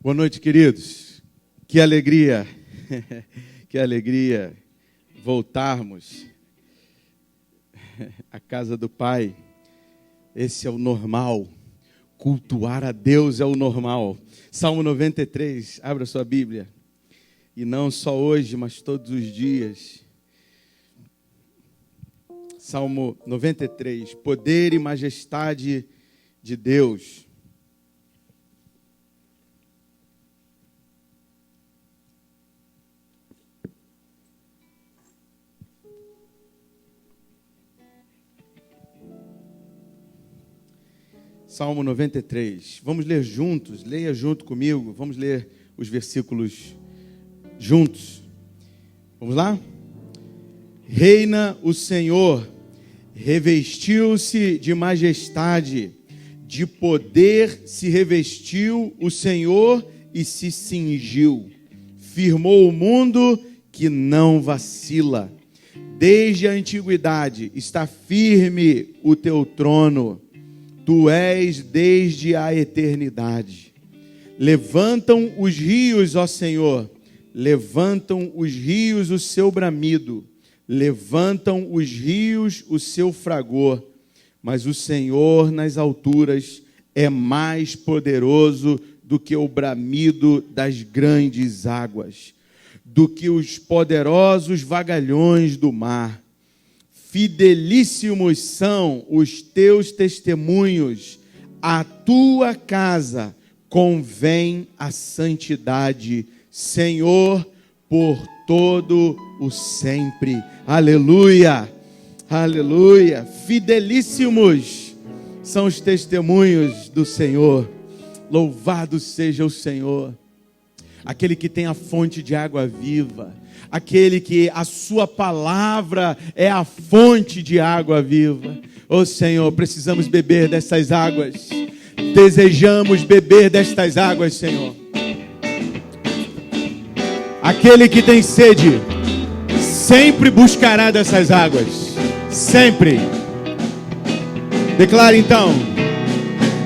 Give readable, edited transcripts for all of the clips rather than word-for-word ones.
Boa noite, queridos. Que alegria, que alegria voltarmos à casa do Pai. Esse é o normal. Cultuar a Deus é o normal. Salmo 93, abra sua Bíblia. E não só hoje, mas todos os dias. Salmo 93, poder e majestade de Deus. Salmo 93. Vamos ler juntos, leia junto comigo. Vamos ler os versículos juntos. Vamos lá? Reina o Senhor, revestiu-se de majestade, de poder se revestiu o Senhor e se cingiu. Firmou o mundo que não vacila. Desde a antiguidade está firme o teu trono. Tu és desde a eternidade. Levantam os rios, ó Senhor, levantam os rios o seu bramido, levantam os rios o seu fragor, mas o Senhor nas alturas é mais poderoso do que o bramido das grandes águas, do que os poderosos vagalhões do mar. Fidelíssimos são os teus testemunhos, a tua casa convém a santidade, Senhor, por todo o sempre. Aleluia, aleluia. Fidelíssimos são os testemunhos do Senhor. Louvado seja o Senhor, aquele que tem a fonte de água viva, aquele que a sua palavra é a fonte de água viva. Ó Senhor, precisamos beber dessas águas, desejamos beber destas águas, Senhor. Aquele que tem sede sempre buscará dessas águas, sempre. Declara então: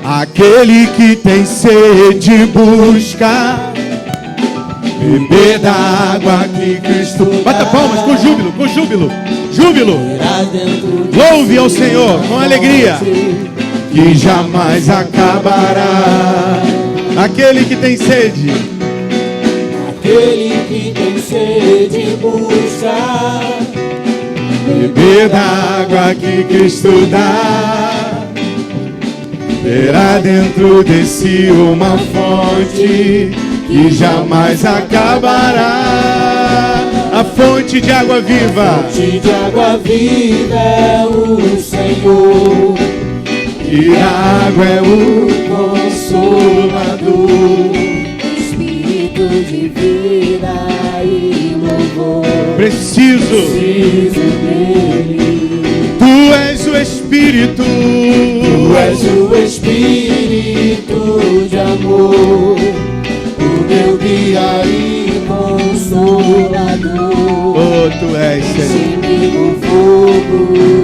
aquele que tem sede busca beber da água que Cristo dá. Bata palmas com júbilo, com júbilo, júbilo. Louve ao Senhor com alegria, que jamais acabará. Aquele que tem sede, aquele que tem sede busca beber da água que Cristo dá. Terá dentro de si uma fonte que jamais acabará. A fonte de água viva, a fonte de água viva é o Senhor, e a água é o Consolador, Espírito de vida e louvor. Preciso dele. Tu és o Espírito, Tu és o Espírito de amor, o meu guia e consolador. Oh, Tu és, Senhor. Ensine o fogo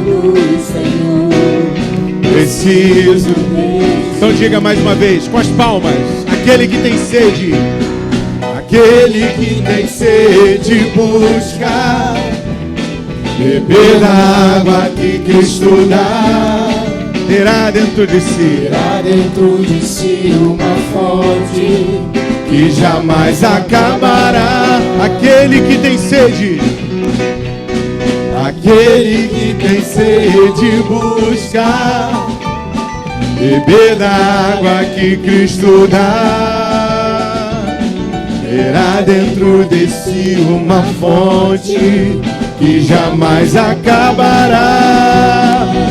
do Senhor. Preciso. Então diga mais uma vez, com as palmas: aquele que tem sede, aquele que tem sede busca beber da água que Cristo dá. Terá dentro de si, Terá dentro de si uma fonte que jamais acabará. Aquele que tem sede, aquele que tem sede busca beber da água que Cristo dá. Terá dentro de si uma fonte que jamais acabará.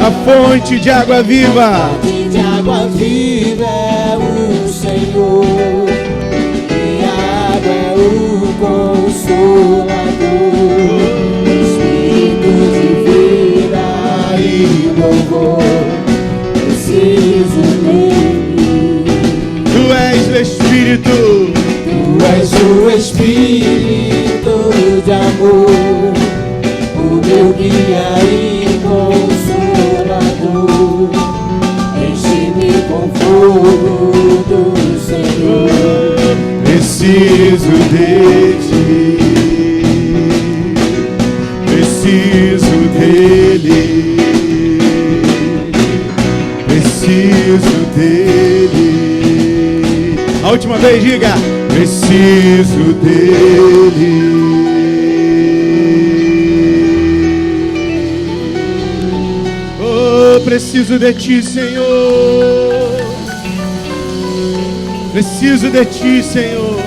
A fonte de água viva, A fonte de água viva é o Senhor, e a água é o Consolador, Espírito de vida e louvor. Preciso dele. Tu és o Espírito, Tu és o Espírito de amor, o meu guia e consolador. Enche-me com fogo do Senhor. Preciso dele. Preciso dele. A última vez, diga: preciso dele. Oh, preciso de ti, Senhor. Preciso de ti, Senhor.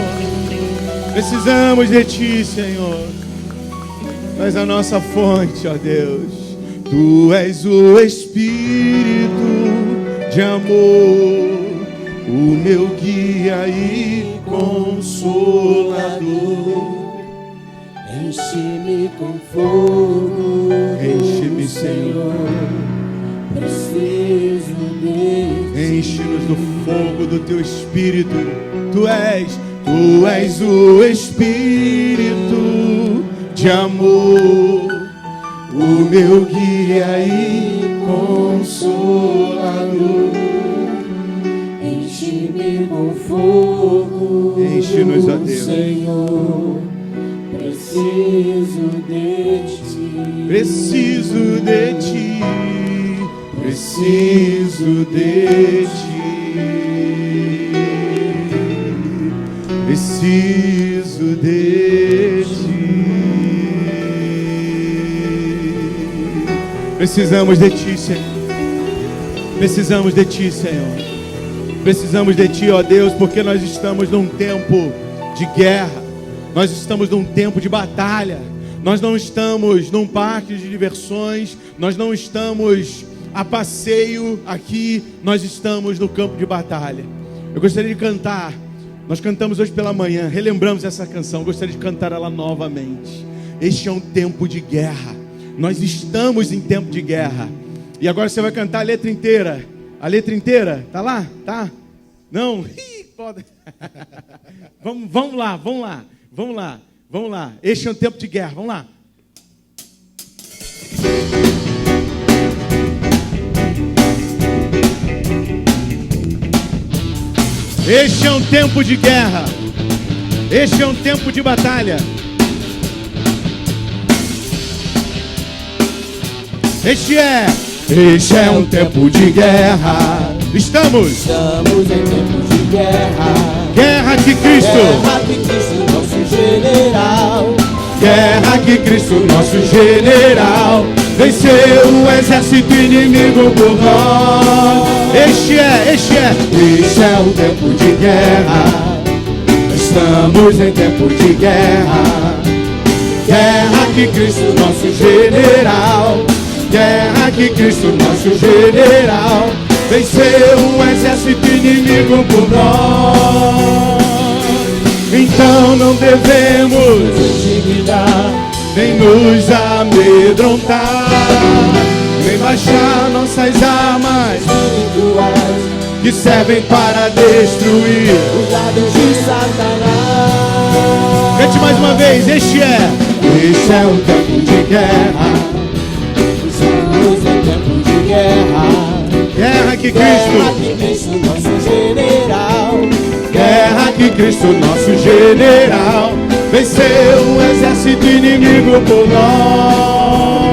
Precisamos de ti, Senhor. Tu és a nossa fonte, ó Deus. Tu és o Espírito de amor, o meu guia e consolador. Enche-me com fogo, enche-me, Senhor. Preciso de ti. Enche-nos do fogo do teu Espírito. Tu és o Espírito de amor, o meu guia e consolador. Enche-me com fogo, enche-nos, ó Deus. Senhor. Preciso de ti. Preciso de ti. Preciso de ti. Preciso de ti. Precisamos de ti, Senhor. Precisamos de ti, Senhor. Precisamos de ti, ó Deus, porque nós estamos num tempo de guerra. Nós estamos num tempo de batalha. Nós não estamos num parque de diversões. Nós não estamos a passeio aqui. Nós estamos no campo de batalha. Eu gostaria de cantar. Nós cantamos hoje pela manhã. Relembramos essa canção. Eu gostaria de cantar ela novamente. Este é um tempo de guerra. Nós estamos em tempo de guerra. E agora você vai cantar a letra inteira. A letra inteira? Tá lá? Tá? Não? Ih, pode. Vamos lá. Este é um tempo de guerra. Vamos lá. Este é um tempo de guerra. Este é um tempo de batalha. Este é um tempo de guerra. Estamos em tempo de guerra. Guerra que Cristo. Guerra que Cristo, nosso general. Guerra que Cristo, nosso general, venceu o exército inimigo por nós. Este é um tempo de guerra. Estamos em tempo de guerra. Guerra que Cristo, nosso general. Guerra que Cristo, nosso general, venceu o exército inimigo por nós. Então não devemos intimidar, nem nos amedrontar, nem baixar nossas armas Espirituais, que servem para destruir os lados de Satanás. Cante mais uma vez. Este é um tempo de guerra. Estamos em tempo de guerra. Guerra que Guerra Cristo, que Cristo, nosso general. guerra que Cristo, nosso general, venceu o exército inimigo por nós.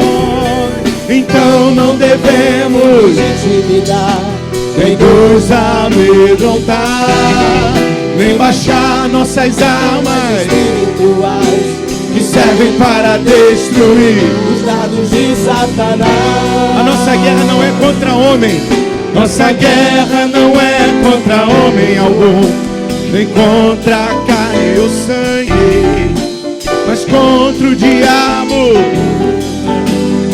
Então não devemos Intimidar, nem nos amedrontar, nem baixar nossas armas espirituais, que servem para destruir. os lados de Satanás. A nossa guerra não é contra homem. Nossa guerra não é contra homem algum, nem contra a carne ou sangue, mas contra o diabo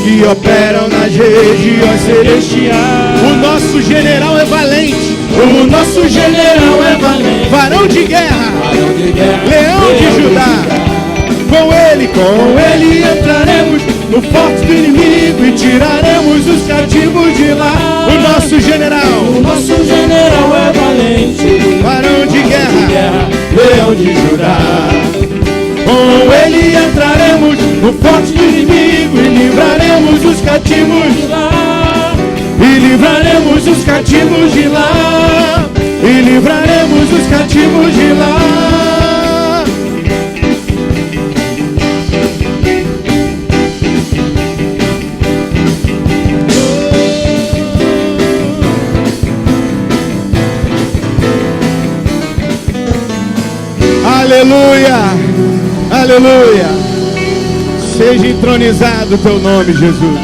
que operam nas regiões celestiais. O nosso general é valente. O nosso general é valente. Varão de guerra, leão de Judá. Com ele entraremos no forte do inimigo e tiraremos os cativos de lá. O nosso general é valente, varão de guerra, leão de Judá. com ele entraremos no forte do inimigo e livraremos os cativos de lá. E livraremos os cativos de lá. E livraremos os cativos de lá. Aleluia, aleluia. Seja entronizado o teu nome, Jesus.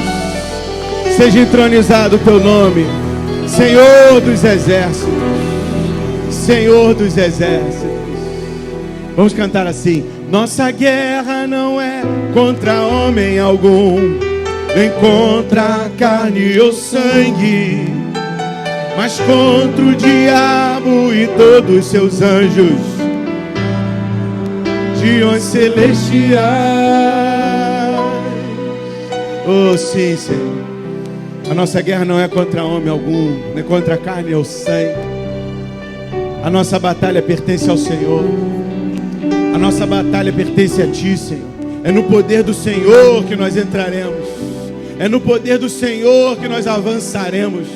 Seja entronizado o teu nome, Senhor dos exércitos. Senhor dos exércitos. Vamos cantar assim: nossa guerra não é contra homem algum, nem contra a carne ou sangue, mas contra o diabo e todos os seus anjos, de celestiais. Oh sim, Senhor. A nossa guerra não é contra homem algum, nem contra a carne ou sangue. A nossa batalha pertence ao Senhor. A nossa batalha pertence a Ti, Senhor. É no poder do Senhor que nós entraremos. É no poder do Senhor que nós avançaremos.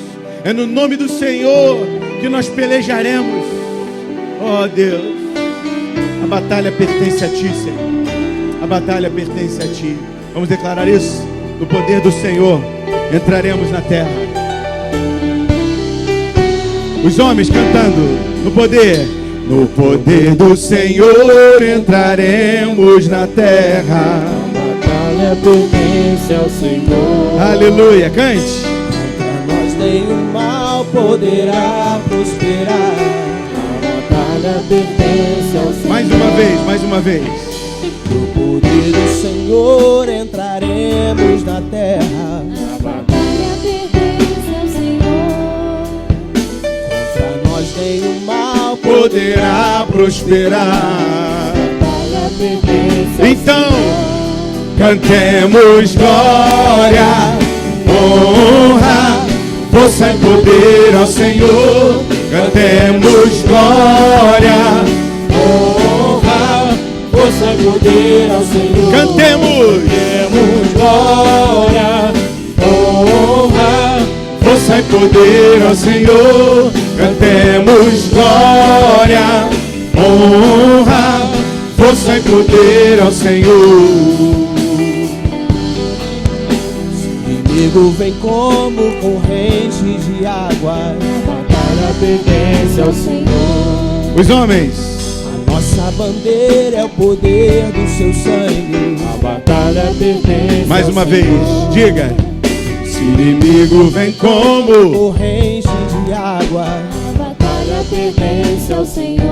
É no nome do Senhor que nós pelejaremos. Oh Deus, a batalha pertence a Ti, Senhor. A batalha pertence a Ti. Vamos declarar isso. No poder do Senhor entraremos na terra. Os homens cantando: no poder. No poder do Senhor entraremos na terra. A batalha pertence ao Senhor. Aleluia, cante. Contra nós nenhum mal poderá prosperar. A batalha pertence ao Senhor. Mais uma vez, mais uma vez. No poder do Senhor entraremos na terra. A batalha pertence ao Senhor. Contra nós nenhum mal Poderá prosperar. A batalha pertence ao Então, cantemos glória, honra, força e poder ao Senhor. Cantemos glória, honra, força e poder ao Senhor. cantemos Cantemos glória, honra, força e poder ao Senhor. Cantemos glória, honra, força e poder ao Senhor. O inimigo vem como corrente de água. A batalha pertence ao Senhor. Os homens, A nossa bandeira é o poder do seu sangue. A batalha pertence mais ao uma Senhor. vez, diga: se o inimigo vem como Corrente de água. A batalha pertence ao Senhor.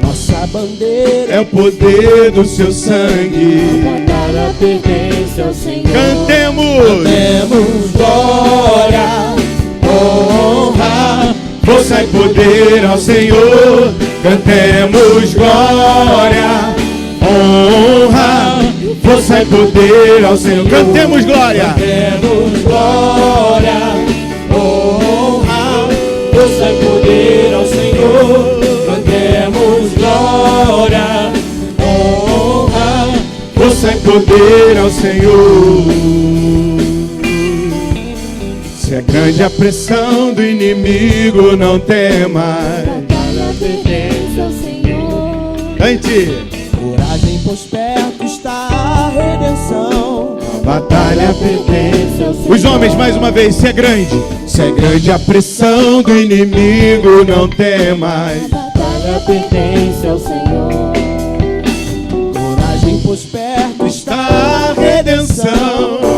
A nossa bandeira é o poder do seu A sangue. batalha pertence ao Senhor. Cantemos temos glória, honra, força e poder ao Senhor. Cantemos glória, honra, força e poder ao Senhor. Cantemos glória. temos glória, honra, força e poder ao Senhor. Cantemos glória, honra, Força e poder ao Senhor. Se é grande a pressão do inimigo, não A temas. batalha pertence ao Senhor. Cante. coragem, pois perto está a redenção. Batalha Pertence ao Senhor. Os homens, mais uma vez, se é grande a pressão do inimigo, não temas. A batalha pertence ao Senhor. Coragem, pois perto está Está a redenção.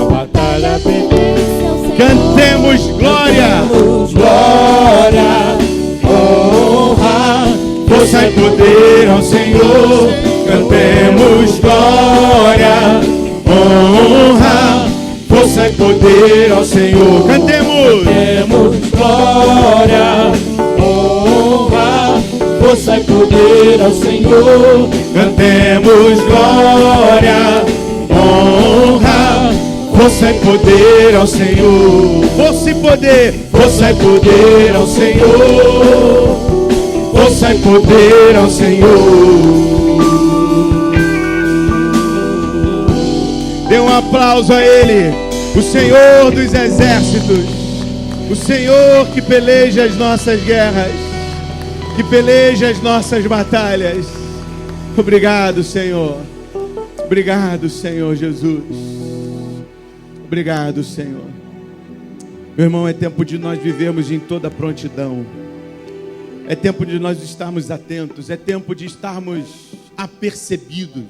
a batalha Pertence ao Senhor. Cantemos glória, Temos glória, honra, força e poder ao Senhor. Cantemos glória, honra, força e poder ao Senhor. Cantemos. temos glória, honra, força e poder ao Senhor. Cantemos glória, honra, força e poder ao Senhor. Força e poder, força e poder ao Senhor. Força e poder ao Senhor. Dê um aplauso a Ele, o Senhor dos exércitos, o Senhor que peleja as nossas guerras, que peleja as nossas batalhas. Obrigado, Senhor. Obrigado, Senhor Jesus. Obrigado, Senhor. Meu irmão, é tempo de nós vivermos em toda prontidão. É tempo de nós estarmos atentos, é tempo de estarmos apercebidos,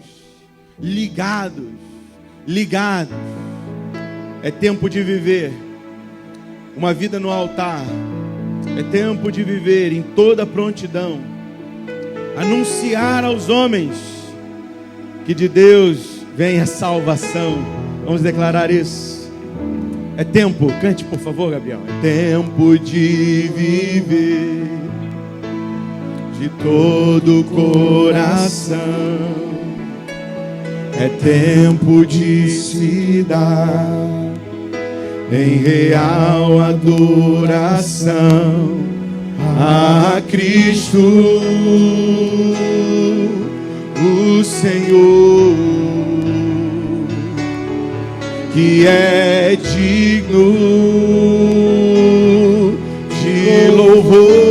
ligados. É tempo de viver uma vida no altar. É tempo de viver em toda prontidão, anunciar aos homens que de Deus vem a salvação. Vamos declarar isso. É tempo, cante por favor, Gabriel. É tempo de viver de todo o coração. É tempo de se dar em real adoração a Cristo, o Senhor, que é digno de louvor.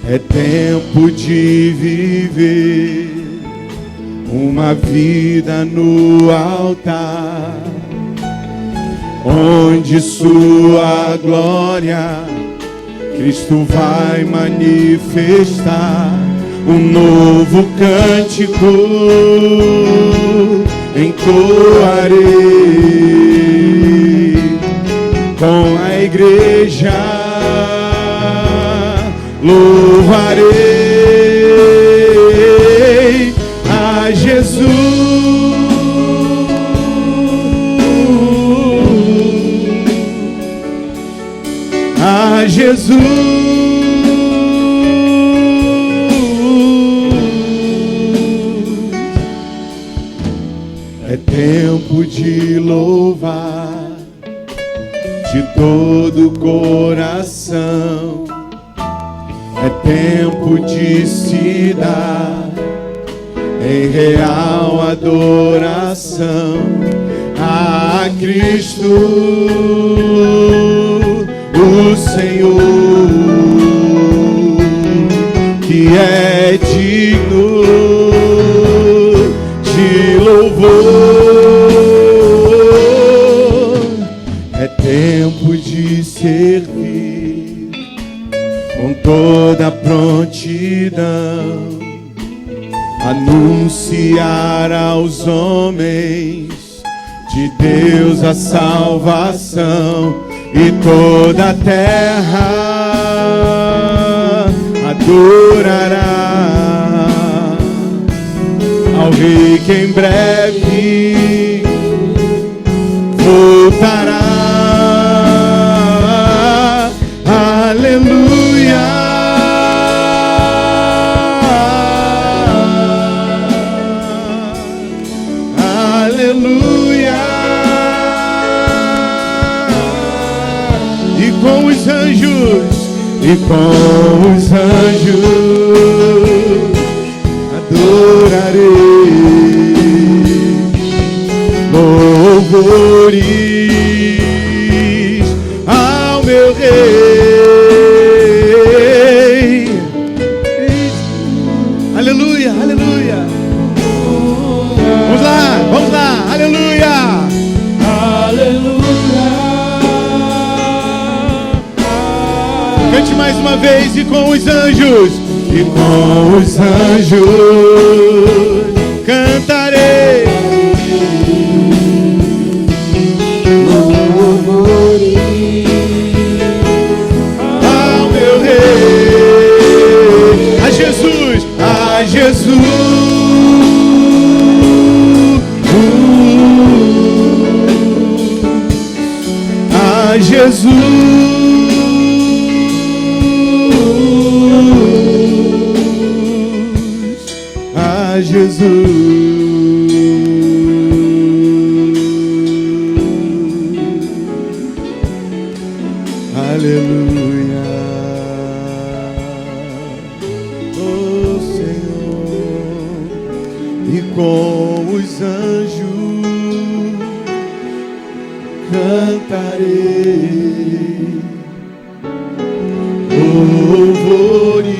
É tempo de viver uma vida no altar, onde sua glória Cristo vai manifestar. Um novo cântico entoarei com a igreja, louvarei a Jesus, a Jesus. É tempo de louvar de todo o coração. É tempo de se dar em real adoração a Cristo, o Senhor, que é digno de louvor. É tempo de servir com toda prontidão, anunciar aos homens de Deus a salvação, e toda a terra adorará ao Rei que em breve voltará. Aleluia, aleluia. E com os anjos adorarei louvores ao meu Rei. Aleluia, aleluia. Vamos lá, aleluia, Aleluia. cante mais uma vez. E com os anjos cantarei Louvores ao meu Rei, a Jesus, a Jesus. A Jesus. Aleluia. Oh Senhor, e com os anjos cantarei louvores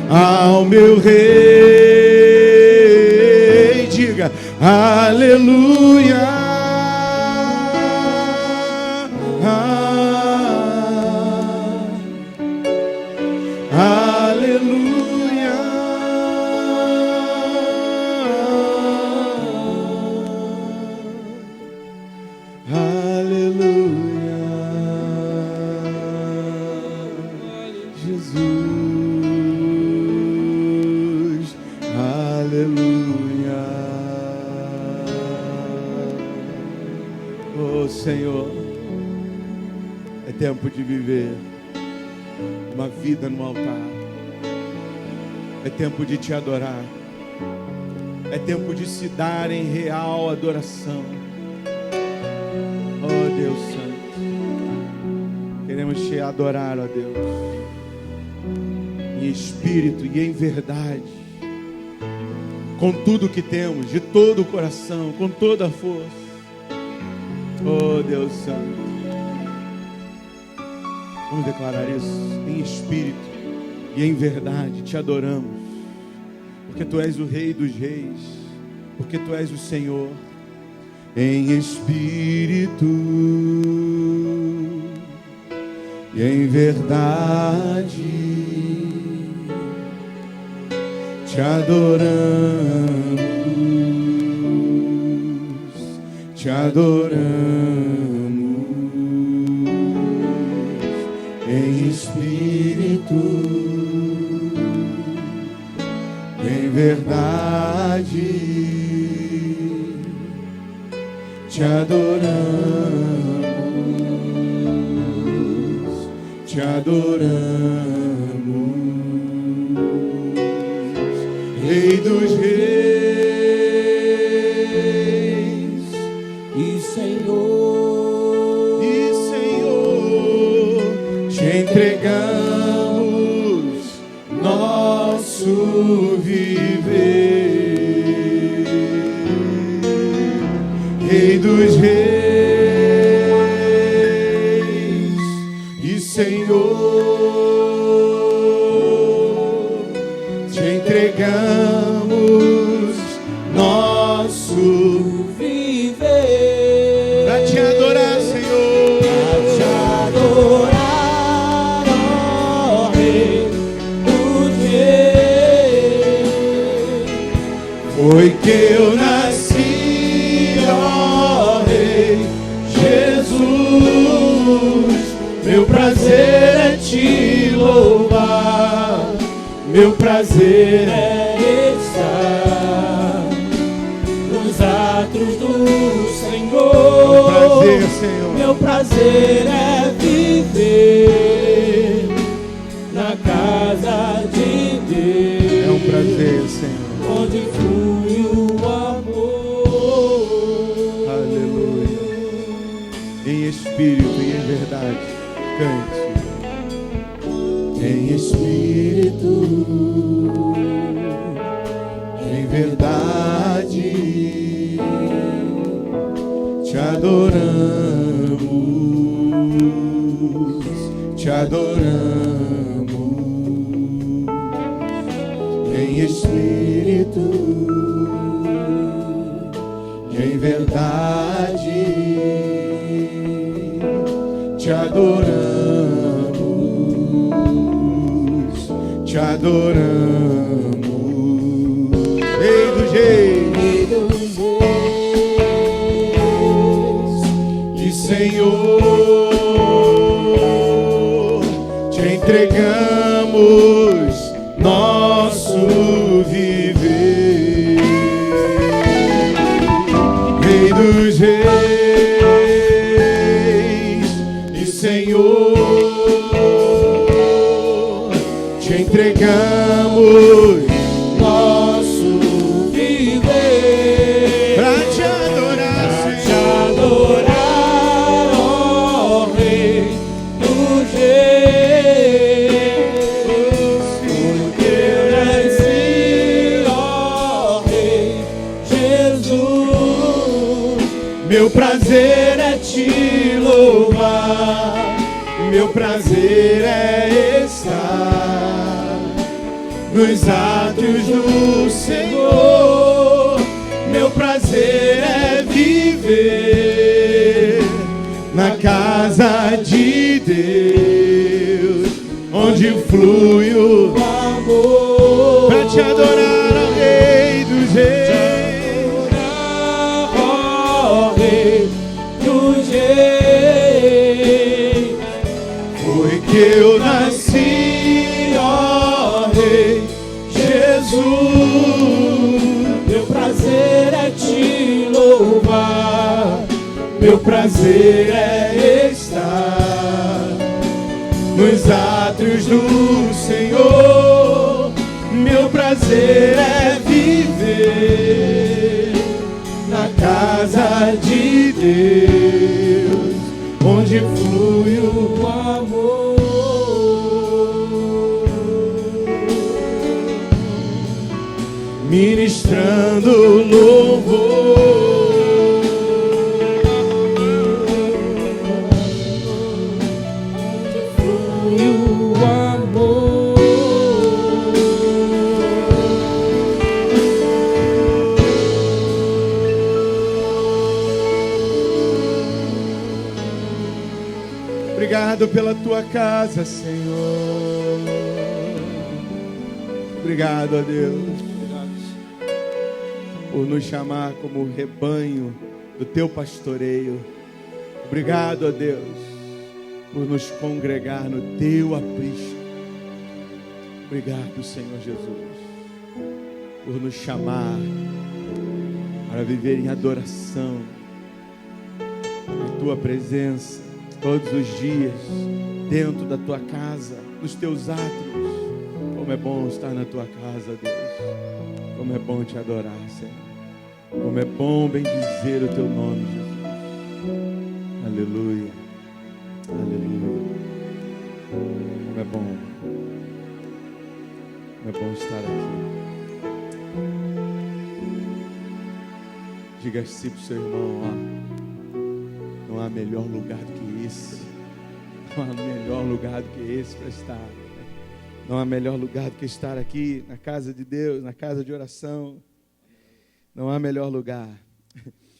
ao meu Rei. Diga aleluia, Senhor. É tempo de viver uma vida no altar. É tempo de te adorar. É tempo de se dar em real adoração. Oh Deus Santo, queremos te adorar, ó Deus, em espírito e em verdade, com tudo que temos, de todo o coração, com toda a força. Oh Deus Santo, vamos declarar isso em espírito e em verdade. Te adoramos, porque Tu és o Rei dos Reis, porque Tu és o Senhor. Em espírito e em verdade, te adoramos, te adoramos. Em espírito, em verdade, te adoramos, te adoramos, Rei dos Reis e Senhor, te entregamos nosso viver. Rei dos Reis e Senhor, te entregamos nosso viver para te adorar, Senhor, pra te adorar, ó Rei dos Reis. foi que eu nasci. Meu prazer é te louvar, meu prazer é estar nos átrios do Senhor. Meu prazer, Senhor. Meu prazer é viver na casa de Deus. É um prazer, Senhor, onde flui o amor. Aleluia. Em espírito e em verdade. Cante. Em espírito, em verdade, te adoramos, te adoramos. Em espírito, em verdade, te adoramos, te adoramos. Rei dos Reis e Senhor, te entregamos nosso viver. Rei dos Reis e Senhor, te entregamos Nosso viver pra te adorar, pra te Senhor. adorar, ó Rei dos Reis. Porque eu nasci, ó Rei Jesus. Meu prazer é te louvar, meu prazer é estar nos átrios do Senhor. Meu prazer é viver na casa de Deus, onde flui o Amor pra te adorar, ó Rei dos Reis. ó Rei dos Reis. Foi que eu nasci, ó Rei Jesus. Meu prazer é te louvar, meu prazer é estar nos átrios do Senhor. Meu prazer é viver na casa de Deus, onde flui o amor. Ministrando louvor. Obrigado pela tua casa, Senhor. Obrigado, a Deus, por nos chamar como rebanho do teu pastoreio. Obrigado, a Deus, por nos congregar no teu aprisco. Obrigado, Senhor Jesus, por nos chamar para viver em adoração na tua presença todos os dias, dentro da tua casa, nos teus átrios. Como é bom estar na tua casa, Deus. Como é bom te adorar, Senhor. Como é bom bendizer o teu nome, Jesus. Aleluia. Aleluia. Como é bom. Como é bom estar aqui. Diga assim para o seu irmão, ó. Não há melhor lugar do que esse. Não há melhor lugar do que esse para estar. Não há melhor lugar do que estar aqui na casa de Deus, na casa de oração. Não há melhor lugar.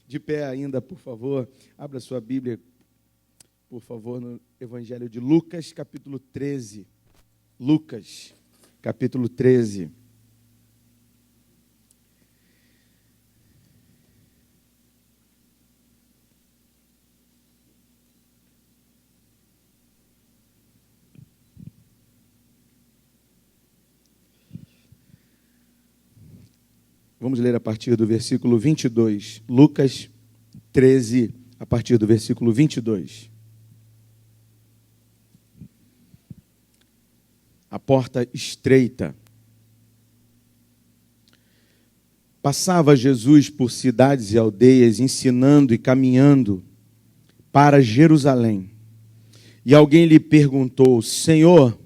De pé ainda, por favor. Abra sua Bíblia, por favor, no Evangelho de Lucas, capítulo 13. Lucas, capítulo 13. Vamos ler a partir do versículo 22. Lucas 13, a partir do versículo 22. A porta estreita. Passava Jesus por cidades e aldeias, ensinando e caminhando para Jerusalém. E alguém lhe perguntou: Senhor,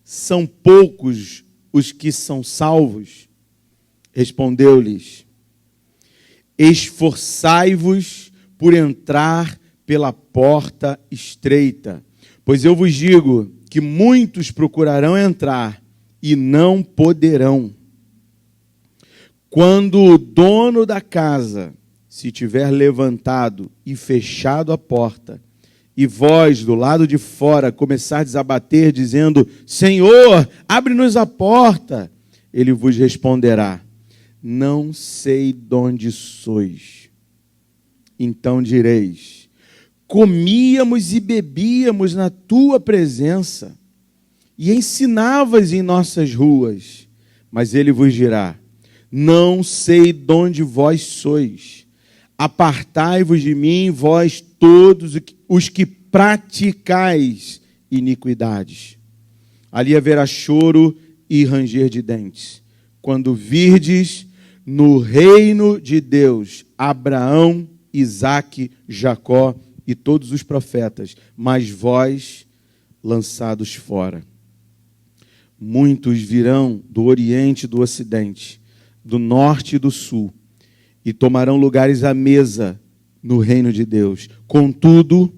são poucos os que são salvos? Respondeu-lhes: esforçai-vos por entrar pela porta estreita, pois eu vos digo que muitos procurarão entrar e não poderão. Quando o dono da casa se tiver levantado e fechado a porta, e vós do lado de fora começardes a bater, dizendo: Senhor, abre-nos a porta, ele vos responderá: não sei de onde sois. Então direis: comíamos e bebíamos na tua presença, e ensinavas em nossas ruas. Mas ele vos dirá: não sei de onde vós sois. Apartai-vos de mim, vós todos os que praticais iniquidades. Ali haverá choro e ranger de dentes, quando virdes no reino de Deus Abraão, Isaque, Jacó e todos os profetas, mas vós lançados fora. Muitos virão do oriente e do ocidente, do norte e do sul, e tomarão lugares à mesa no reino de Deus. Contudo,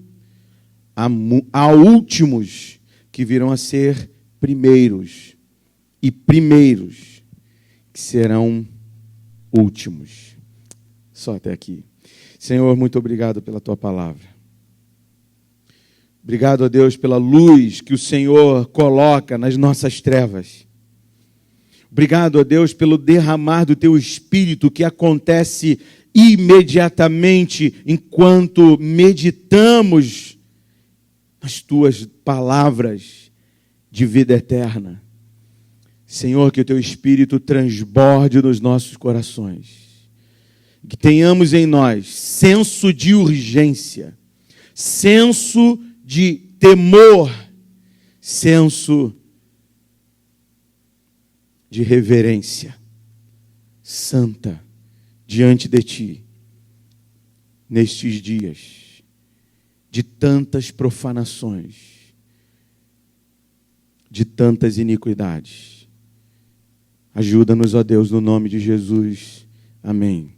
há últimos que virão a ser primeiros, e primeiros que serão últimos. Só até aqui. Senhor, muito obrigado pela tua palavra. Obrigado a Deus pela luz que o Senhor coloca nas nossas trevas. Obrigado a Deus pelo derramar do teu Espírito que acontece imediatamente enquanto meditamos nas tuas palavras de vida eterna. Senhor, que o teu Espírito transborde nos nossos corações. Que tenhamos em nós senso de urgência senso de temor, senso de reverência santa diante de ti, nestes dias de tantas profanações, de tantas iniquidades. Ajuda-nos, ó Deus, no nome de Jesus. Amém.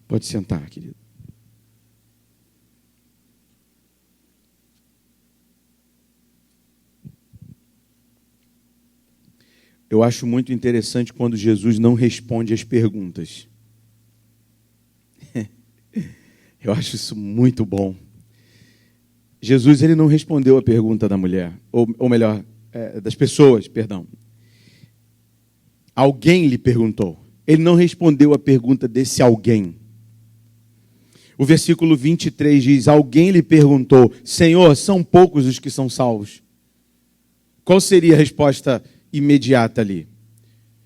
Pode sentar, querido. Eu acho muito interessante quando Jesus não responde as perguntas. Eu acho isso muito bom. Jesus, ele não respondeu a pergunta da mulher, ou melhor, das pessoas, perdão. Alguém lhe perguntou. Ele não respondeu a pergunta desse alguém. O versículo 23 diz, alguém lhe perguntou, Senhor, são poucos os que são salvos? Qual seria a resposta imediata ali?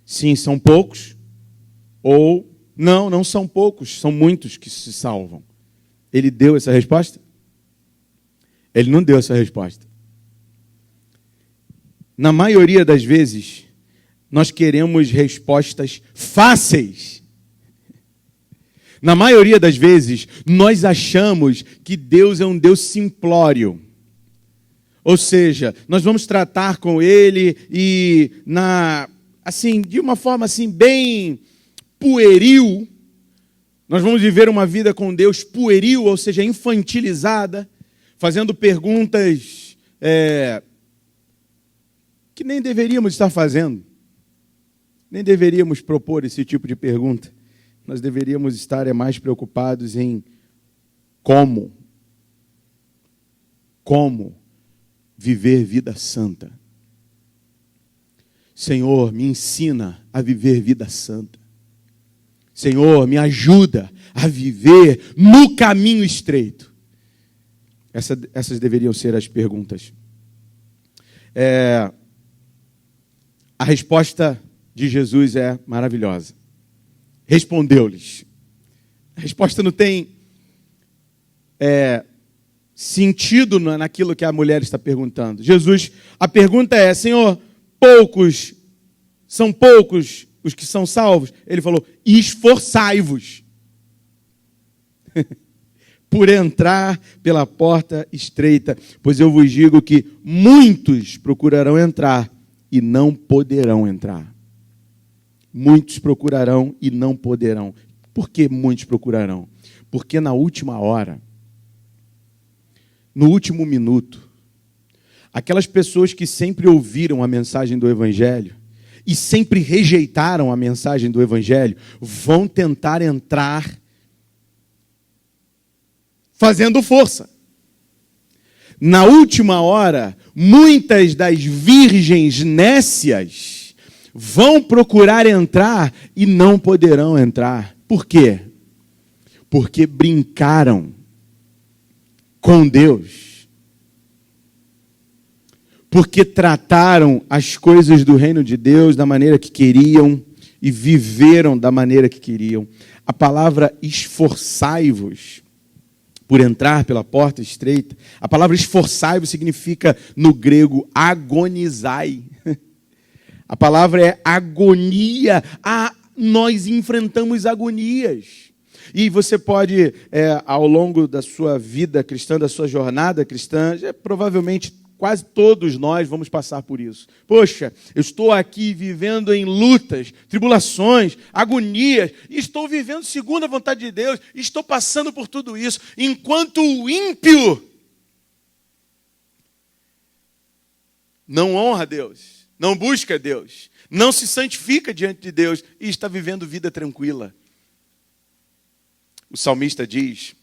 Sim, são poucos. Ou, não são poucos, são muitos que se salvam. Ele deu essa resposta? Ele não deu essa resposta. Na maioria das vezes, nós queremos respostas fáceis. Na maioria das vezes, nós achamos que Deus é um Deus simplório. Ou seja, nós vamos tratar com Ele e de uma forma assim bem pueril, nós vamos viver uma vida com Deus pueril, ou seja, infantilizada, fazendo perguntas que nem deveríamos estar fazendo. Nem deveríamos propor esse tipo de pergunta. Nós deveríamos estar mais preocupados em como viver vida santa. Senhor, me ensina a viver vida santa. Senhor, me ajuda a viver no caminho estreito. Essas deveriam ser as perguntas. A resposta de Jesus é maravilhosa. Respondeu-lhes. A resposta não tem sentido naquilo que a mulher está perguntando. Jesus, a pergunta é, Senhor, são poucos os que são salvos? Ele falou, esforçai-vos por entrar pela porta estreita, pois eu vos digo que muitos procurarão entrar e não poderão entrar. Muitos procurarão e não poderão. Por que muitos procurarão? Porque na última hora, no último minuto, aquelas pessoas que sempre ouviram a mensagem do Evangelho e sempre rejeitaram a mensagem do Evangelho, vão tentar entrar fazendo força. Na última hora, muitas das virgens nécias vão procurar entrar e não poderão entrar. Por quê? Porque brincaram com Deus. Porque trataram as coisas do reino de Deus da maneira que queriam e viveram da maneira que queriam. A palavra esforçai-vos por entrar pela porta estreita, a palavra esforçai-vos significa no grego agonizai. A palavra é agonia. Nós enfrentamos agonias. E você pode, ao longo da sua vida cristã, da sua jornada cristã, provavelmente quase todos nós vamos passar por isso. Poxa, eu estou aqui vivendo em lutas, tribulações, agonias, e estou vivendo segundo a vontade de Deus, e estou passando por tudo isso, enquanto o ímpio não honra Deus, não busca Deus, não se santifica diante de Deus e está vivendo vida tranquila. O salmista diz,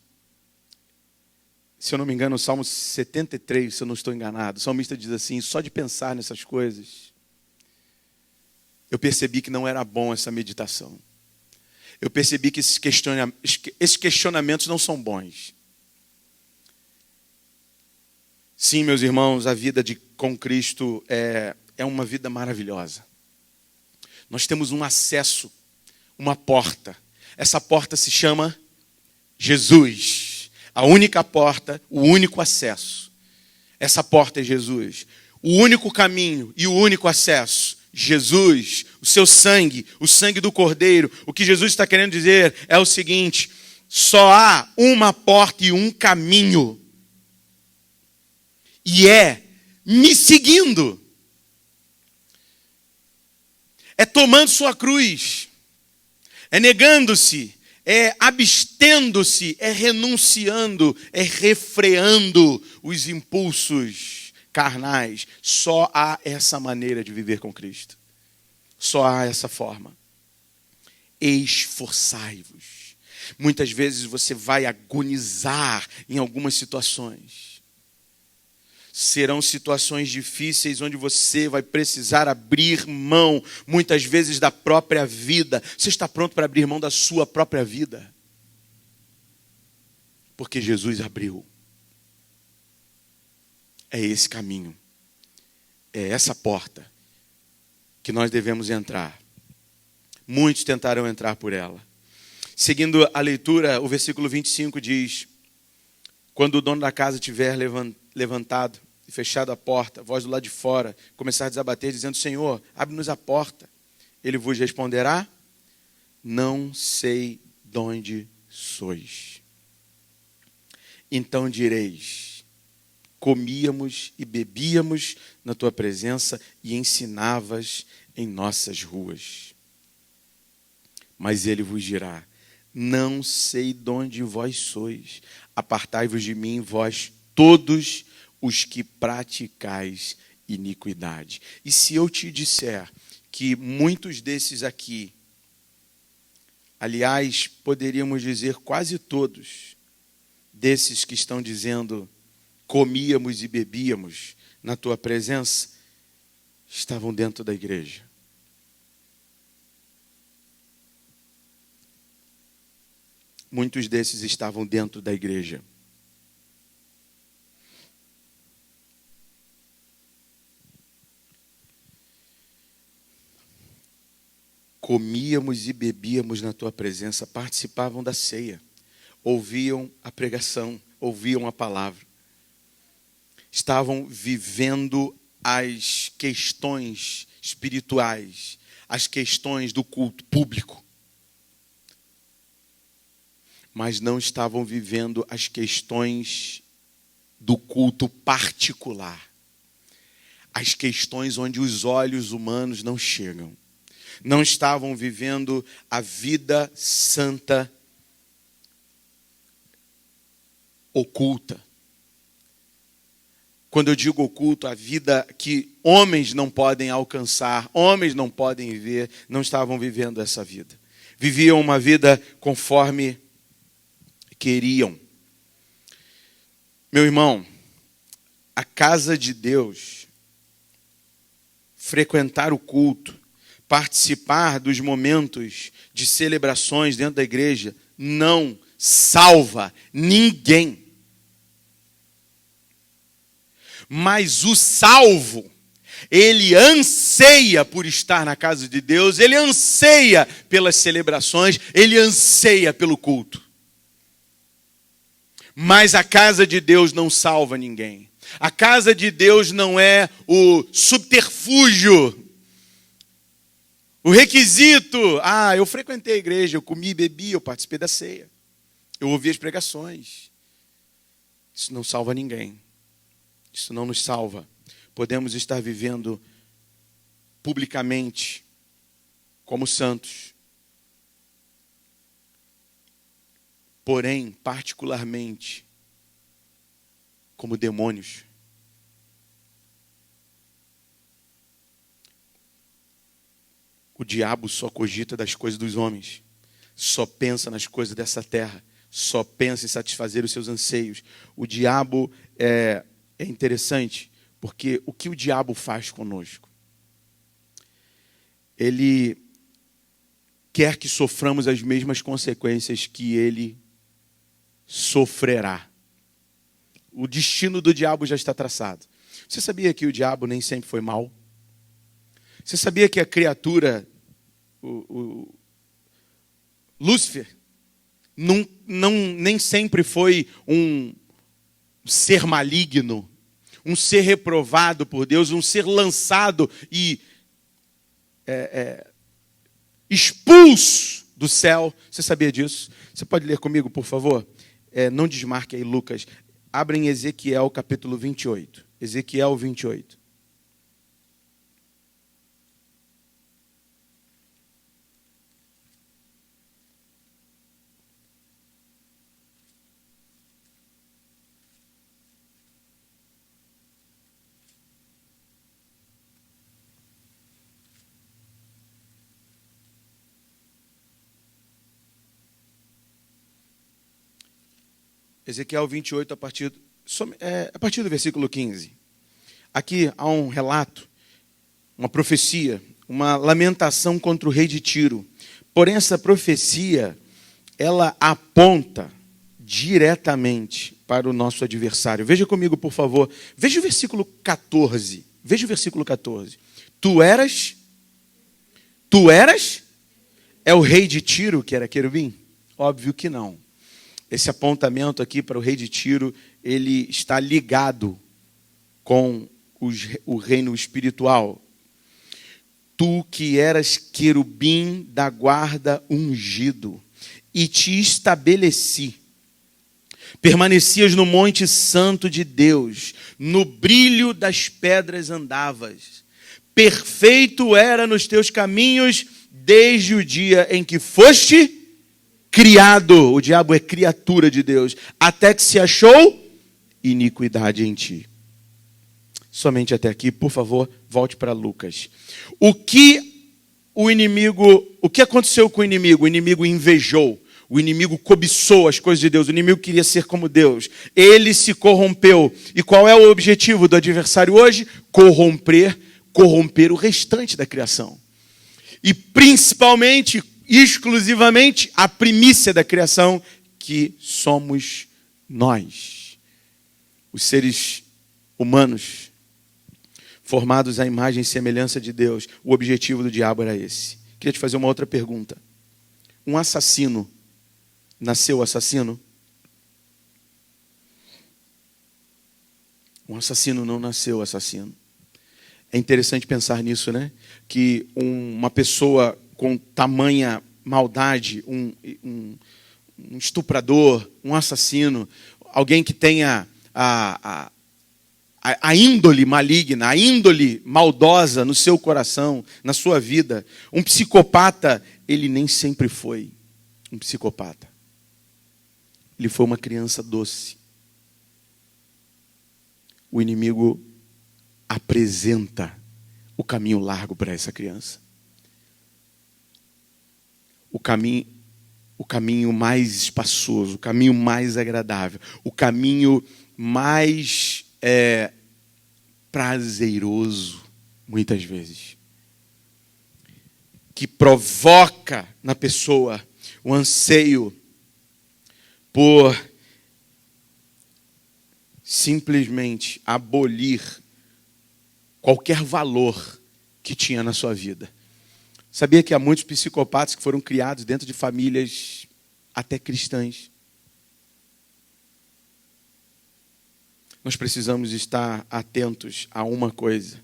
se eu não me engano, o Salmo 73, se eu não estou enganado, o salmista diz assim, só de pensar nessas coisas, eu percebi que não era bom essa meditação. Eu percebi que esses questionamentos não são bons. Sim, meus irmãos, a vida com Cristo é uma vida maravilhosa. Nós temos um acesso, uma porta. Essa porta se chama Jesus. a única porta, o único acesso. Essa porta é Jesus. O único caminho e o único acesso. Jesus, o seu sangue, o sangue do Cordeiro. O que Jesus está querendo dizer é o seguinte: só há uma porta e um caminho. E é me seguindo. É tomando sua cruz. É negando-se. É abstendo-se. É renunciando. É refreando os impulsos carnais. Só há essa maneira de viver com Cristo. Só há essa forma. Esforçai-vos. Muitas vezes você vai agonizar em algumas situações. Serão situações difíceis onde você vai precisar abrir mão, muitas vezes, da própria vida. Você está pronto para abrir mão da sua própria vida? Porque Jesus abriu. É esse caminho. É essa porta que nós devemos entrar. Muitos tentaram entrar por ela. Seguindo a leitura, o versículo 25 diz: quando o dono da casa tiver levantado e fechado a porta, a voz do lado de fora começar a desabater, dizendo: Senhor, abre-nos a porta. Ele vos responderá: não sei de onde sois. Então direis: comíamos e bebíamos na tua presença e ensinavas em nossas ruas. Mas ele vos dirá: não sei de onde vós sois. Apartai-vos de mim, vós todos os que praticais iniquidade. E se eu te disser que muitos desses aqui, aliás, poderíamos dizer quase todos, desses que estão dizendo comíamos e bebíamos na tua presença, estavam dentro da igreja. Muitos desses estavam dentro da igreja. Comíamos e bebíamos na tua presença, participavam da ceia, ouviam a pregação, ouviam a palavra. Estavam vivendo as questões espirituais, as questões do culto público. Mas não estavam vivendo as questões do culto particular. As questões onde os olhos humanos não chegam. Não estavam vivendo a vida santa oculta. Quando eu digo oculto, a vida que homens não podem alcançar, homens não podem ver, não estavam vivendo essa vida. Viviam uma vida conforme queriam. Meu irmão, a casa de Deus, frequentar o culto, participar dos momentos de celebrações dentro da igreja, não salva ninguém. Mas o salvo, ele anseia por estar na casa de Deus, ele anseia pelas celebrações, ele anseia pelo culto. Mas a casa de Deus não salva ninguém. A casa de Deus não é o subterfúgio, o requisito. Eu frequentei a igreja, eu comi e bebi, eu participei da ceia. Eu ouvi as pregações. Isso não salva ninguém. Isso não nos salva. Podemos estar vivendo publicamente como santos. Porém, particularmente, como demônios. O diabo só cogita das coisas dos homens. Só pensa nas coisas dessa terra. Só pensa em satisfazer os seus anseios. O diabo é interessante, porque o que o diabo faz conosco? Ele quer que soframos as mesmas consequências que ele sofrerá. O destino do diabo já está traçado. Você sabia que o diabo nem sempre foi mau? Você sabia que a criatura, o Lúcifer, nem sempre foi um ser maligno, um ser reprovado por Deus, um ser lançado e expulso do céu. Você sabia disso? Você pode ler comigo, por favor? Não desmarque aí, Lucas. Abra em Ezequiel, capítulo 28. Ezequiel 28. Ezequiel 28, a partir do versículo 15. Aqui há um relato, uma profecia, uma lamentação contra o rei de Tiro. Porém, essa profecia, ela aponta diretamente para o nosso adversário. Veja comigo, por favor. Veja o versículo 14. Veja o versículo 14. Tu eras? É o rei de Tiro que era querubim? Óbvio que não. Esse apontamento aqui para o rei de Tiro, ele está ligado com o reino espiritual. Tu que eras querubim da guarda ungido, e te estabeleci. Permanecias no monte santo de Deus, no brilho das pedras andavas. Perfeito era nos teus caminhos, desde o dia em que foste criado. O diabo é criatura de Deus, até que se achou iniquidade em ti. Somente até aqui, por favor, volte para Lucas. O que aconteceu com o inimigo? O inimigo invejou, o inimigo cobiçou as coisas de Deus, o inimigo queria ser como Deus. Ele se corrompeu. E qual é o objetivo do adversário hoje? Corromper o restante da criação. E principalmente, exclusivamente, a primícia da criação, que somos nós, os seres humanos, formados à imagem e semelhança de Deus. O objetivo do diabo era esse. Queria te fazer uma outra pergunta. Um assassino nasceu assassino? Um assassino não nasceu assassino. É interessante pensar nisso, né? Que uma pessoa com tamanha maldade, um estuprador, um assassino, alguém que tenha a índole maligna, a índole maldosa no seu coração, na sua vida, um psicopata, ele nem sempre foi um psicopata. Ele foi uma criança doce. O inimigo apresenta o caminho largo para essa criança. O caminho mais espaçoso, o caminho mais agradável, o caminho mais prazeroso, muitas vezes, que provoca na pessoa o anseio por simplesmente abolir qualquer valor que tinha na sua vida. Sabia que há muitos psicopatas que foram criados dentro de famílias até cristãs? Nós precisamos estar atentos a uma coisa: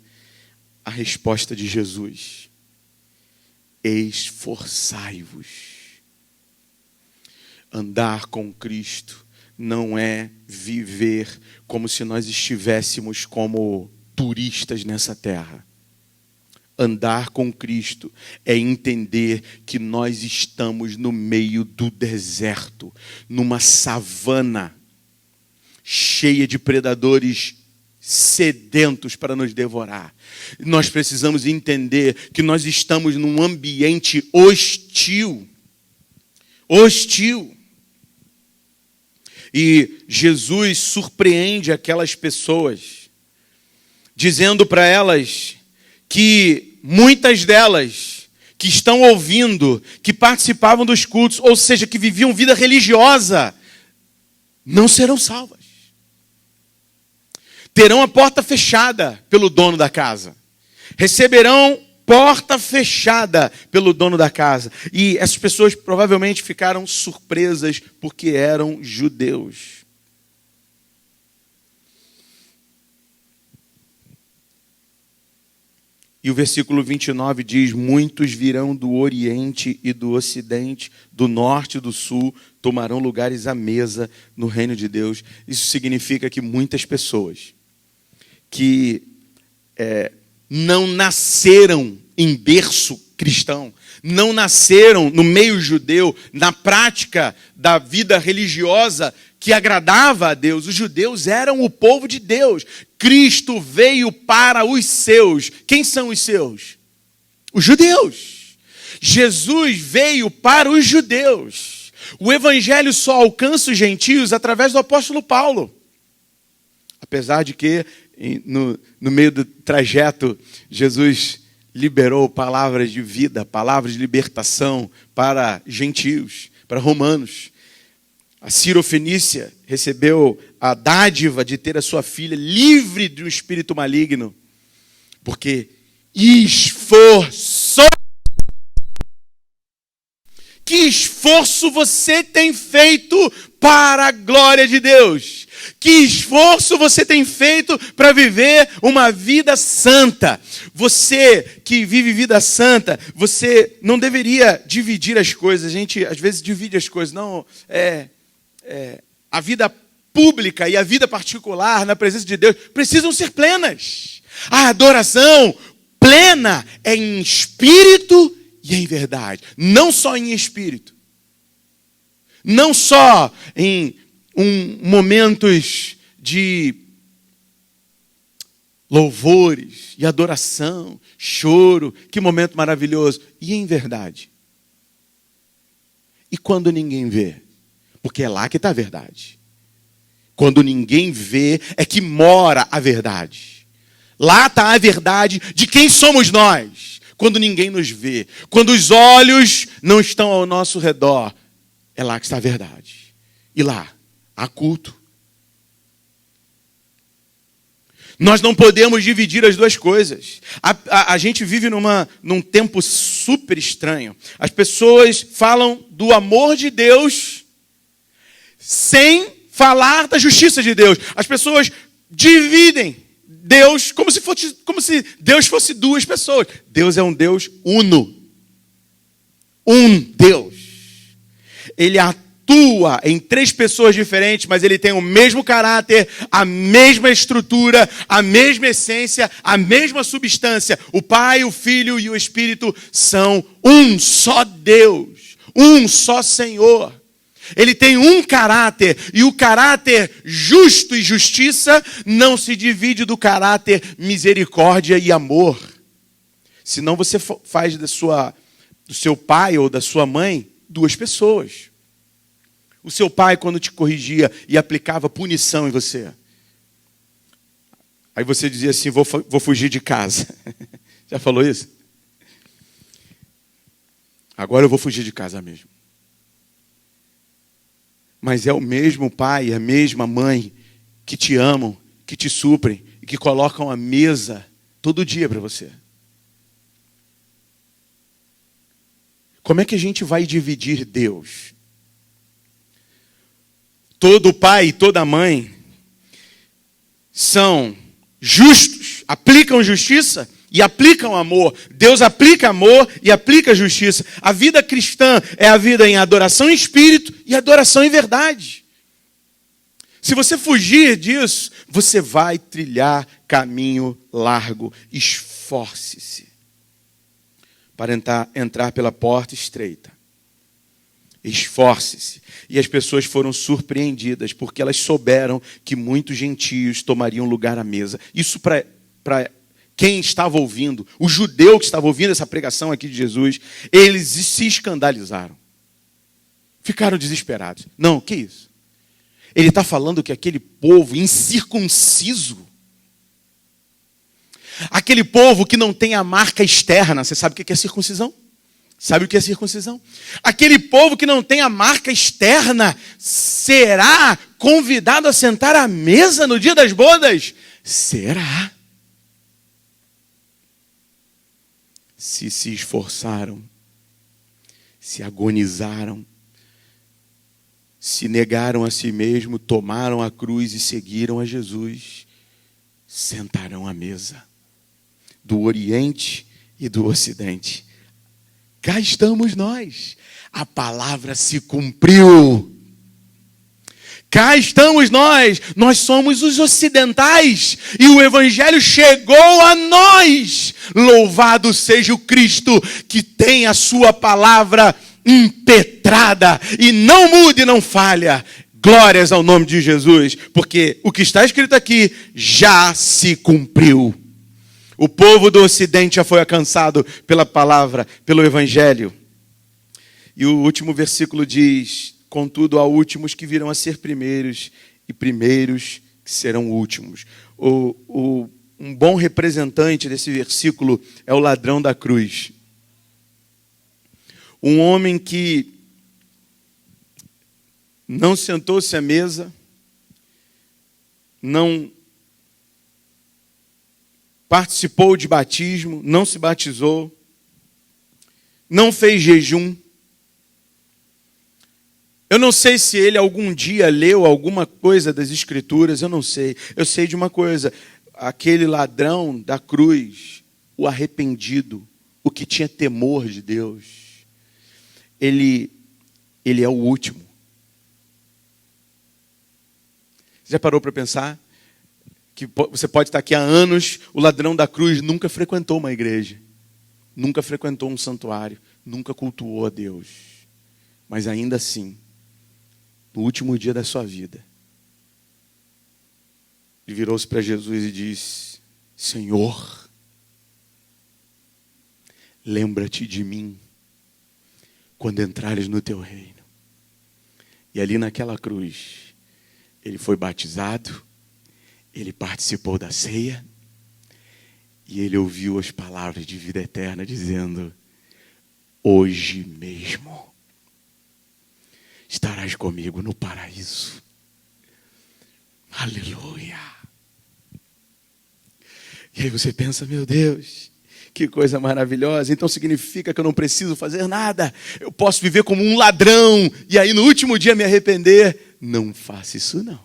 a resposta de Jesus. Esforçai-vos. Andar com Cristo não é viver como se nós estivéssemos como turistas nessa terra. Andar com Cristo é entender que nós estamos no meio do deserto, numa savana cheia de predadores sedentos para nos devorar. Nós precisamos entender que nós estamos num ambiente hostil. Hostil. E Jesus surpreende aquelas pessoas, dizendo para elas que muitas delas que estão ouvindo, que participavam dos cultos, ou seja, que viviam vida religiosa, não serão salvas. Terão a porta fechada pelo dono da casa. Receberão porta fechada pelo dono da casa. E essas pessoas provavelmente ficaram surpresas porque eram judeus. E o versículo 29 diz: muitos virão do Oriente e do Ocidente, do Norte e do Sul, tomarão lugares à mesa no reino de Deus. Isso significa que muitas pessoas que não nasceram em berço cristão, não nasceram no meio judeu, na prática da vida religiosa que agradava a Deus. Os judeus eram o povo de Deus. Cristo veio para os seus. Quem são os seus? Os judeus. Jesus veio para os judeus. O evangelho só alcança os gentios através do apóstolo Paulo. Apesar de que, no meio do trajeto, Jesus liberou palavras de vida, palavras de libertação para gentios, para romanos. A Cirofenícia recebeu a dádiva de ter a sua filha livre de um espírito maligno, porque esforçou. Que esforço você tem feito para a glória de Deus? Que esforço você tem feito para viver uma vida santa? Você que vive vida santa, você não deveria dividir as coisas. A gente às vezes divide as coisas. Não, a vida pública e a vida particular na presença de Deus precisam ser plenas. A adoração plena é em espírito e em verdade. Não só em espírito. Não só em momentos de louvores e adoração, choro, que momento maravilhoso. E em verdade. E quando ninguém vê? Porque é lá que está a verdade. Quando ninguém vê, é que mora a verdade. Lá está a verdade de quem somos nós. Quando ninguém nos vê. Quando os olhos não estão ao nosso redor. É lá que está a verdade. E lá há culto. Nós não podemos dividir as duas coisas. A gente vive num tempo super estranho. As pessoas falam do amor de Deus sem falar da justiça de Deus. As pessoas dividem Deus como se Deus fosse duas pessoas. Deus é um Deus uno. Um Deus. Ele atua em três pessoas diferentes, mas ele tem o mesmo caráter, a mesma estrutura, a mesma essência, a mesma substância. O Pai, o Filho e o Espírito são um só Deus, um só Senhor. Ele tem um caráter, e o caráter justo e justiça não se divide do caráter misericórdia e amor. Senão você faz do seu pai ou da sua mãe duas pessoas. O seu pai, quando te corrigia e aplicava punição em você, aí você dizia assim: vou fugir de casa. Já falou isso? Agora eu vou fugir de casa mesmo. Mas é o mesmo pai, a mesma mãe que te amam, que te suprem e que colocam a mesa todo dia para você. Como é que a gente vai dividir Deus? Todo pai e toda mãe são justos, aplicam justiça e aplicam amor. Deus aplica amor e aplica justiça. A vida cristã é a vida em adoração em espírito e adoração em verdade. Se você fugir disso, você vai trilhar caminho largo. Esforce-se para entrar pela porta estreita. Esforce-se. E as pessoas foram surpreendidas, porque elas souberam que muitos gentios tomariam lugar à mesa. Isso para quem estava ouvindo, o judeu que estava ouvindo essa pregação aqui de Jesus, eles se escandalizaram. Ficaram desesperados. Não, que isso? Ele está falando que aquele povo incircunciso, aquele povo que não tem a marca externa, você sabe o que é circuncisão? Sabe o que é circuncisão? Aquele povo que não tem a marca externa será convidado a sentar à mesa no dia das bodas? Será? se esforçaram, se agonizaram, se negaram a si mesmo, tomaram a cruz e seguiram a Jesus, sentarão à mesa do Oriente e do Ocidente. Cá estamos nós. A palavra se cumpriu. Cá estamos nós. Nós somos os ocidentais e o evangelho chegou a nós. Louvado seja o Cristo que tem a sua palavra impetrada e não muda e não falha. Glórias ao nome de Jesus, porque o que está escrito aqui já se cumpriu. O povo do Ocidente já foi alcançado pela palavra, pelo Evangelho. E o último versículo diz: contudo, há últimos que virão a ser primeiros, e primeiros que serão últimos. Um bom representante desse versículo é o ladrão da cruz. Um homem que não sentou-se à mesa, não participou de batismo, não se batizou, não fez jejum. Eu não sei se ele algum dia leu alguma coisa das Escrituras, eu não sei. Eu sei de uma coisa: aquele ladrão da cruz, o arrependido, o que tinha temor de Deus, ele é o último. Você já parou para pensar que você pode estar aqui há anos, o ladrão da cruz nunca frequentou uma igreja, nunca frequentou um santuário, nunca cultuou a Deus, mas ainda assim, no último dia da sua vida, ele virou-se para Jesus e disse: Senhor, lembra-te de mim quando entrares no teu reino. E ali naquela cruz, ele foi batizado, ele participou da ceia e ele ouviu as palavras de vida eterna dizendo: hoje mesmo estarás comigo no paraíso. Aleluia. E aí você pensa: meu Deus, que coisa maravilhosa. Então significa que eu não preciso fazer nada, eu posso viver como um ladrão e aí no último dia me arrepender. Não faça isso não.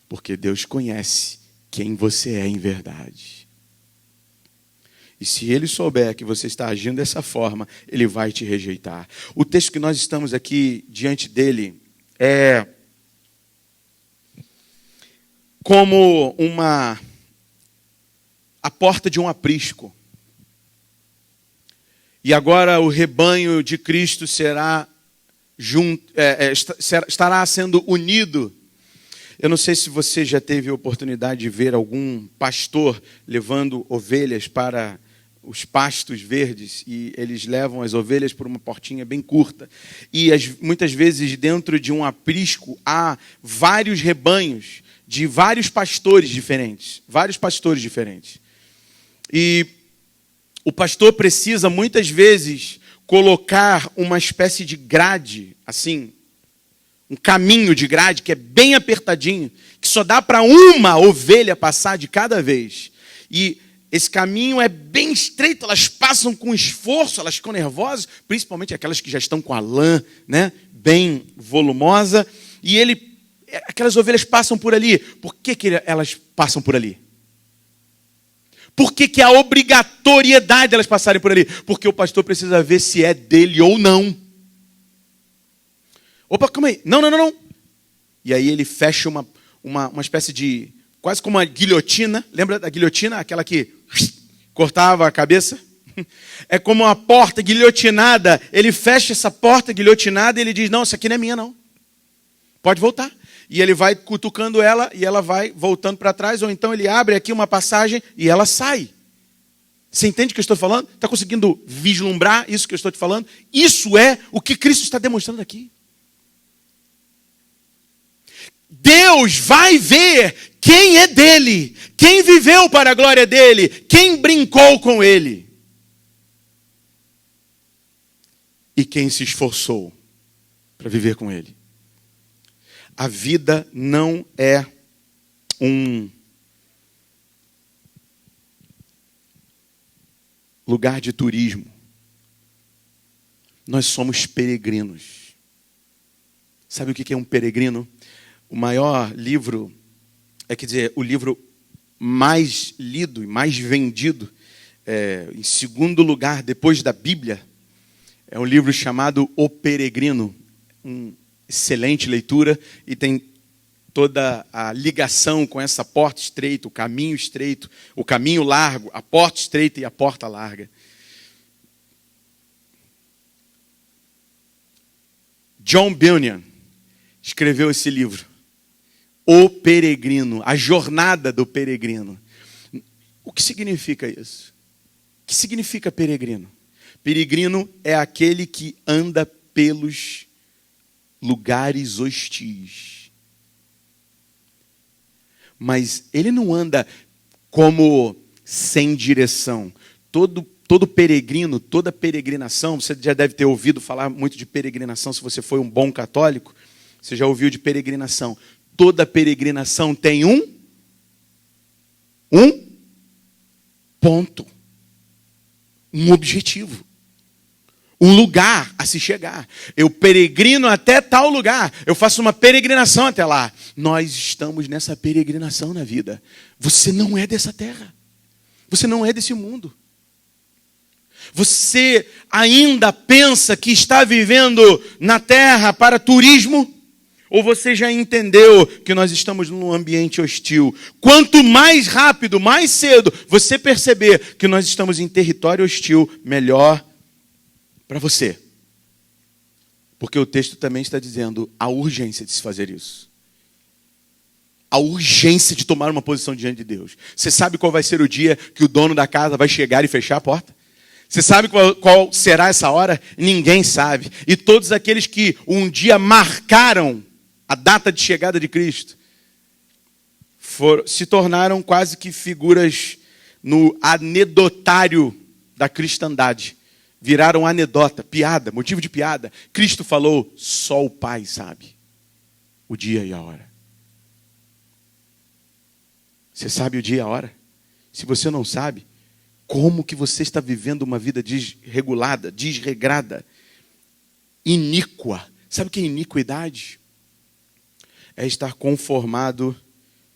Porque Deus conhece quem você é em verdade. E se Ele souber que você está agindo dessa forma, Ele vai te rejeitar. O texto que nós estamos aqui diante dele é como a porta de um aprisco. E agora o rebanho de Cristo estará sendo unido. Eu não sei se você já teve a oportunidade de ver algum pastor levando ovelhas para os pastos verdes, e eles levam as ovelhas por uma portinha bem curta. E muitas vezes dentro de um aprisco há vários rebanhos de vários pastores diferentes. E o pastor precisa muitas vezes colocar uma espécie de grade, assim, um caminho de grade que é bem apertadinho, que só dá para uma ovelha passar de cada vez. E esse caminho é bem estreito, elas passam com esforço, elas ficam nervosas, principalmente aquelas que já estão com a lã, né, bem volumosa. E aquelas ovelhas passam por ali. Por que elas passam por ali? Por que há obrigatoriedade de elas passarem por ali? Porque o pastor precisa ver se é dele ou não. Opa, calma aí. Não. E aí ele fecha uma espécie de, quase como uma guilhotina. Lembra da guilhotina? Aquela que cortava a cabeça? É como uma porta guilhotinada. Ele fecha essa porta guilhotinada e ele diz: não, essa aqui não é minha não. Pode voltar. E ele vai cutucando ela e ela vai voltando para trás. Ou então ele abre aqui uma passagem e ela sai. Você entende o que eu estou falando? Está conseguindo vislumbrar isso que eu estou te falando? Isso é o que Cristo está demonstrando aqui. Deus vai ver quem é dele, quem viveu para a glória dele, quem brincou com ele e quem se esforçou para viver com ele. A vida não é lugar de turismo. Nós somos peregrinos. Sabe o que é um peregrino? O maior livro, o livro mais lido e mais vendido, em segundo lugar, depois da Bíblia, é um livro chamado O Peregrino. Excelente leitura e tem toda a ligação com essa porta estreita, o caminho largo, a porta estreita e a porta larga. John Bunyan escreveu esse livro, O Peregrino, a jornada do peregrino. O que significa isso? O que significa peregrino? Peregrino é aquele que anda pelos lugares hostis. Mas ele não anda como sem direção. Todo peregrino, toda peregrinação, você já deve ter ouvido falar muito de peregrinação, se você foi um bom católico, você já ouviu de peregrinação. Toda peregrinação tem um ponto, um objetivo, um lugar a se chegar. Eu peregrino até tal lugar, eu faço uma peregrinação até lá. Nós estamos nessa peregrinação na vida. Você não é dessa terra, você não é desse mundo. Você ainda pensa que está vivendo na terra para turismo? Ou você já entendeu que nós estamos num ambiente hostil? Quanto mais rápido, mais cedo você perceber que nós estamos em território hostil, melhor para você. Porque o texto também está dizendo a urgência de se fazer isso. A urgência de tomar uma posição diante de Deus. Você sabe qual vai ser o dia que o dono da casa vai chegar e fechar a porta? Você sabe qual será essa hora? Ninguém sabe. E todos aqueles que um dia marcaram a data de chegada de Cristo se tornaram quase que figuras no anedotário da cristandade. Viraram anedota, piada, motivo de piada. Cristo falou, só o Pai sabe o dia e a hora. Você sabe o dia e a hora? Se você não sabe, como que você está vivendo uma vida desregulada, desregrada, iníqua? Sabe o que é iniquidade? É estar conformado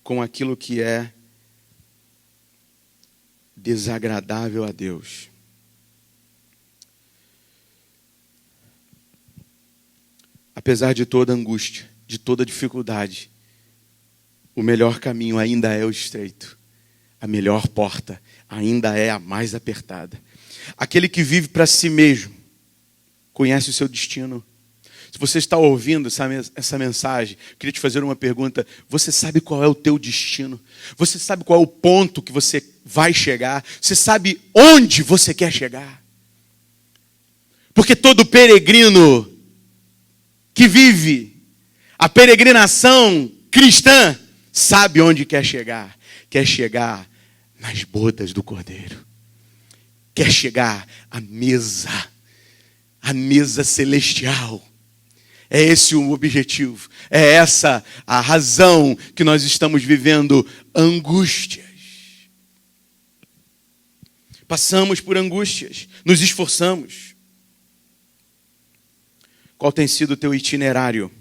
com aquilo que é desagradável a Deus. Apesar de toda angústia, de toda dificuldade, o melhor caminho ainda é o estreito. A melhor porta ainda é a mais apertada. Aquele que vive para si mesmo conhece o seu destino. Se você está ouvindo essa mensagem, queria te fazer uma pergunta. Você sabe qual é o teu destino? Você sabe qual é o ponto que você vai chegar? Você sabe onde você quer chegar? Porque todo peregrino que vive a peregrinação cristã sabe onde quer chegar. Quer chegar nas bodas do Cordeiro. Quer chegar à mesa celestial. É esse o objetivo. É essa a razão que nós estamos vivendo angústias. Passamos por angústias, nos esforçamos. Qual tem sido o teu itinerário?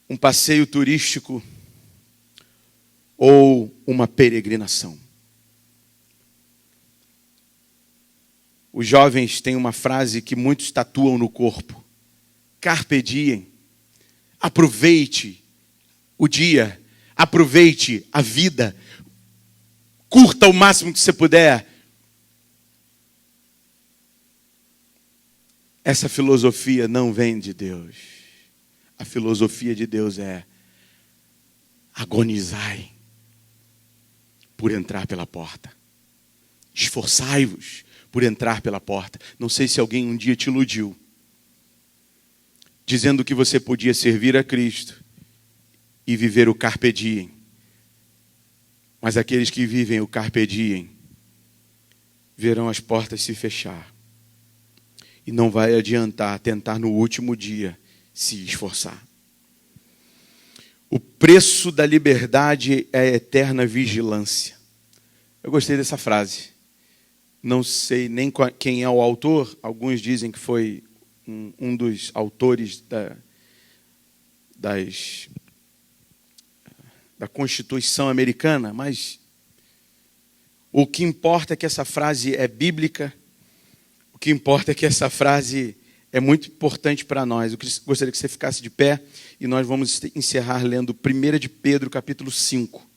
Um passeio turístico ou uma peregrinação? Os jovens têm uma frase que muitos tatuam no corpo. Carpe diem. Aproveite o dia. Aproveite a vida. Curta o máximo que você puder. Essa filosofia não vem de Deus. A filosofia de Deus é agonizai por entrar pela porta. Esforçai-vos por entrar pela porta. Não sei se alguém um dia te iludiu, dizendo que você podia servir a Cristo e viver o carpe diem. Mas aqueles que vivem o carpe diem verão as portas se fechar. E não vai adiantar tentar no último dia se esforçar. O preço da liberdade é a eterna vigilância. Eu gostei dessa frase. Não sei nem quem é o autor. Alguns dizem que foi um dos autores da Constituição Americana, mas o que importa é que essa frase é bíblica. O que importa é que essa frase é muito importante para nós. Eu gostaria que você ficasse de pé e nós vamos encerrar lendo 1 de Pedro, capítulo 5.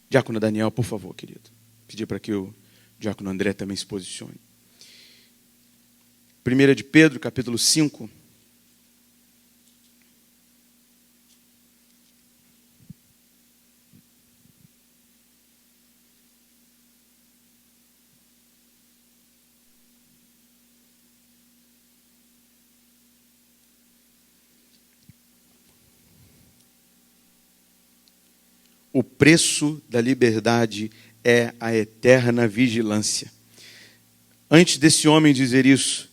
Diácono Daniel, por favor, querido. Pedir para que o diácono André também se posicione. 1 de Pedro, capítulo 5. O preço da liberdade é a eterna vigilância. Antes desse homem dizer isso,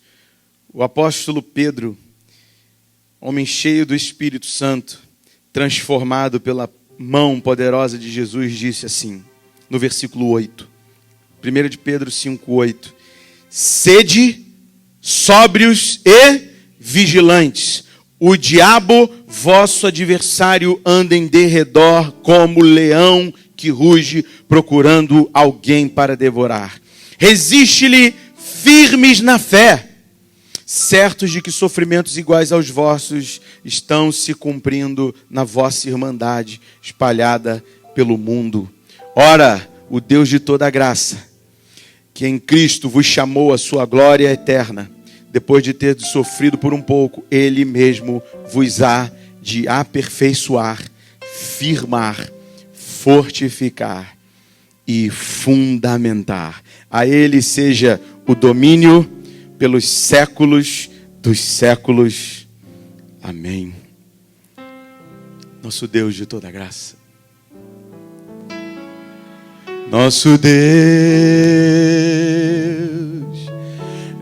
o apóstolo Pedro, homem cheio do Espírito Santo, transformado pela mão poderosa de Jesus, disse assim, no versículo 8, 1 de Pedro 5:8, sede sóbrios e vigilantes. O diabo, vosso adversário, anda em derredor como leão que ruge, procurando alguém para devorar. Resiste-lhe firmes na fé, certos de que sofrimentos iguais aos vossos estão se cumprindo na vossa irmandade, espalhada pelo mundo. Ora, o Deus de toda graça, que em Cristo vos chamou à sua glória eterna, depois de ter sofrido por um pouco, Ele mesmo vos há de aperfeiçoar, firmar, fortificar e fundamentar. A Ele seja o domínio pelos séculos dos séculos. Amém. Nosso Deus de toda graça. Nosso Deus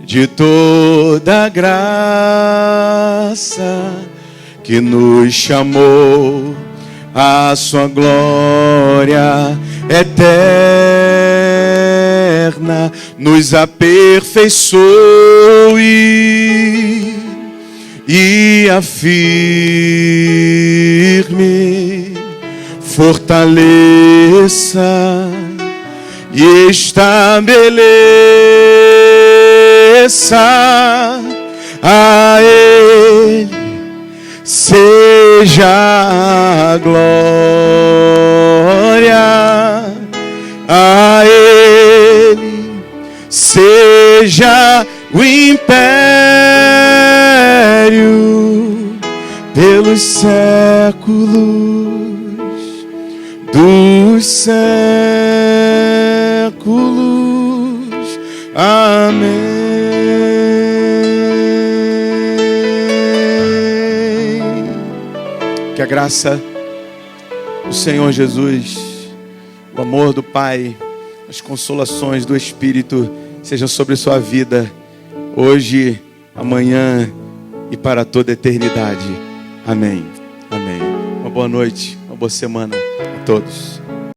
de toda graça, que nos chamou à sua glória eterna, nos aperfeiçoe e afirme, fortaleça e estabeleça. A Ele seja a glória, a Ele seja o império pelos séculos dos séculos. Amém. Que a graça do Senhor Jesus, o amor do Pai, as consolações do Espírito sejam sobre sua vida, hoje, amanhã e para toda a eternidade. Amém. Amém. Uma boa noite, uma boa semana a todos.